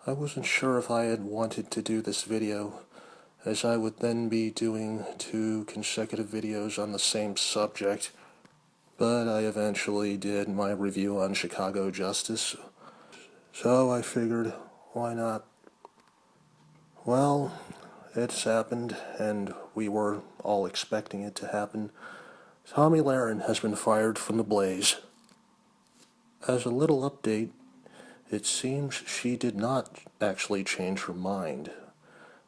I wasn't sure if I had wanted to do this video, as I would then be doing 2 consecutive videos on the same subject, but I eventually did my review on Chicago Justice, so I figured, why not? Well, it's happened, and we were all expecting it to happen. Tomi Lahren has been fired from the Blaze. As a little update, it seems she did not actually change her mind.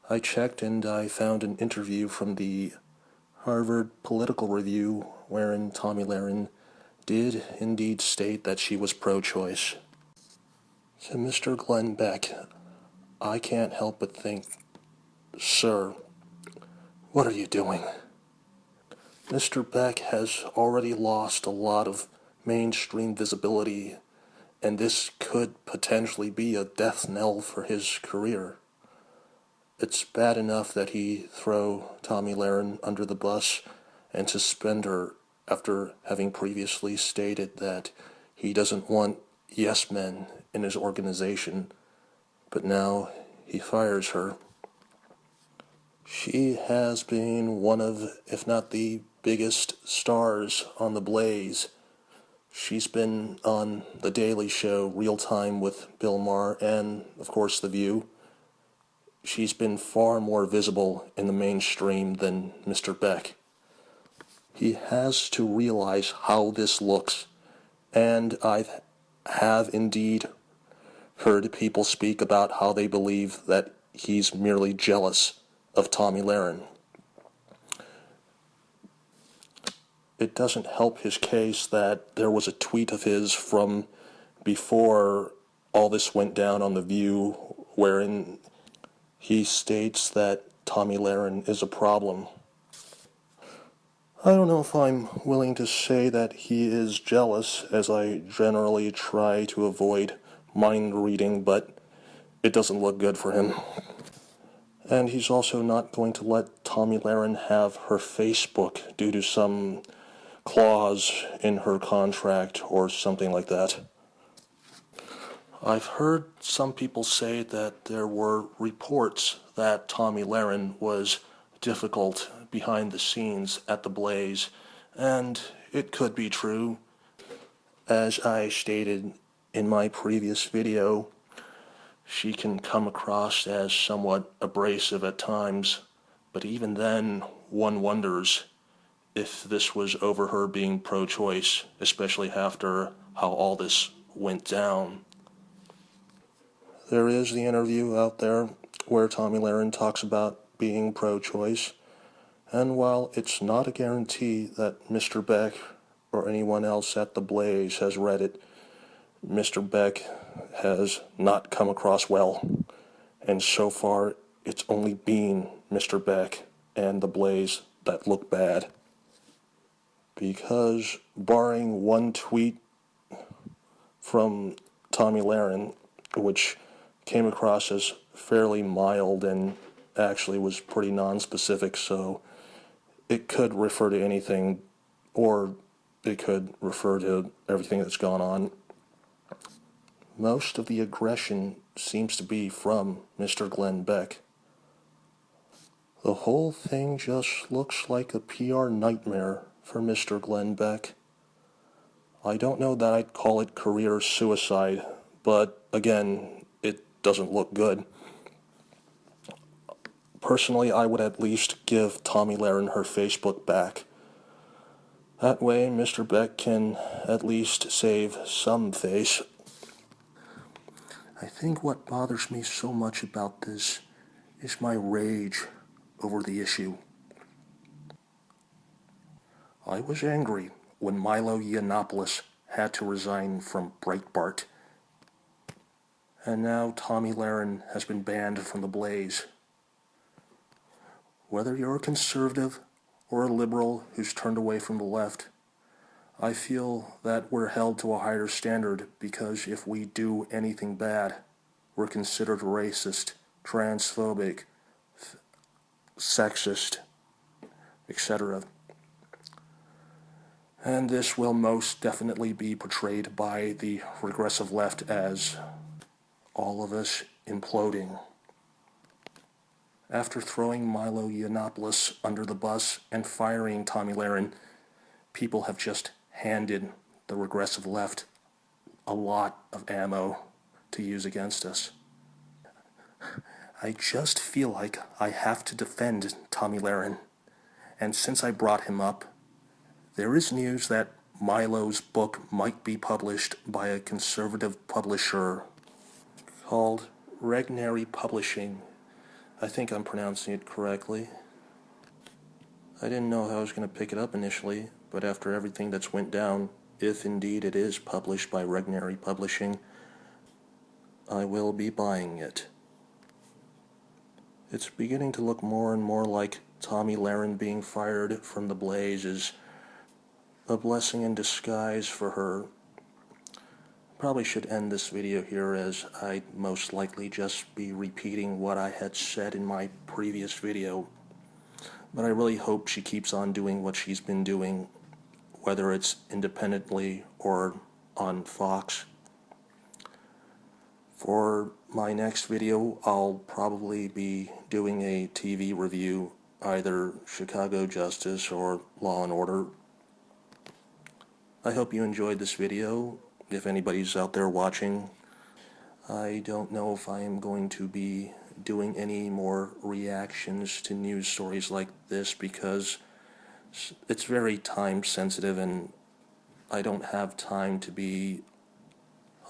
I checked and I found an interview from the Harvard Political Review wherein Tomi Lahren did indeed state that she was pro-choice. To Mr. Glenn Beck, I can't help but think, sir, what are you doing? Mr. Beck has already lost a lot of mainstream visibility, and this could potentially be a death knell for his career. It's bad enough that he throw Tomi Lahren under the bus and suspend her after having previously stated that he doesn't want yes men in his organization, but now he fires her. She has been one of, if not the biggest stars on the Blaze. She's been on The Daily Show, Real Time with Bill Maher, and, of course, The View. She's been far more visible in the mainstream than Mr. Beck. He has to realize how this looks, and I have indeed heard people speak about how they believe that he's merely jealous of Tomi Lahren. It doesn't help his case that there was a tweet of his from before all this went down on The View wherein he states that Tomi Lahren is a problem. I don't know if I'm willing to say that he is jealous, as I generally try to avoid mind reading, but it doesn't look good for him. And he's also not going to let Tomi Lahren have her Facebook due to some clause in her contract or something like that. I've heard some people say that there were reports that Tomi Lahren was difficult behind the scenes at the Blaze, and it could be true. As I stated in my previous video, she can come across as somewhat abrasive at times, but even then, one wonders if this was over her being pro-choice, especially after how all this went down. There is the interview out there where Tomi Lahren talks about being pro-choice, and while it's not a guarantee that Mr. Beck or anyone else at the Blaze has read it, Mr. Beck has not come across well, and so far it's only been Mr. Beck and the Blaze that look bad. Because barring one tweet from Tomi Lahren, which came across as fairly mild and actually was pretty non-specific, so it could refer to anything, or it could refer to everything that's gone on. Most of the aggression seems to be from Mr. Glenn Beck. The whole thing just looks like a PR nightmare for Mr. Glenn Beck. I don't know that I'd call it career suicide, but again, it doesn't look good. Personally, I would at least give Tomi Lahren her Facebook back. That way, Mr. Beck can at least save some face. I think what bothers me so much about this is my rage over the issue. I was angry when Milo Yiannopoulous had to resign from Breitbart, and now Tomi Lahren has been banned from the Blaze. Whether you're a conservative or a liberal who's turned away from the left, I feel that we're held to a higher standard because if we do anything bad, we're considered racist, transphobic, sexist, etc. And this will most definitely be portrayed by the regressive left as all of us imploding. After throwing Milo Yiannopoulous under the bus and firing Tomi Lahren, people have just handed the regressive left a lot of ammo to use against us. I just feel like I have to defend Tomi Lahren, and since I brought him up, there is news that Milo's book might be published by a conservative publisher called Regnery Publishing. I think I'm pronouncing it correctly. I didn't know how I was going to pick it up initially, but after everything that's went down, if indeed it is published by Regnery Publishing, I will be buying it. It's beginning to look more and more like Tomi Lahren being fired from the Blaze is a blessing in disguise for her. Probably should end this video here, as I'd most likely just be repeating what I had said in my previous video. But I really hope she keeps on doing what she's been doing, whether it's independently or on Fox. For my next video, I'll probably be doing a TV review, either Chicago Justice or Law & Order. I hope you enjoyed this video. If anybody's out there watching, I don't know if I am going to be doing any more reactions to news stories like this because it's very time sensitive and I don't have time to be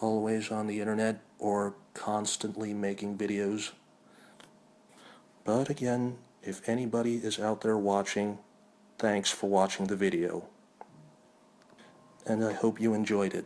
always on the internet or constantly making videos. But again, if anybody is out there watching, thanks for watching the video. And I hope you enjoyed it.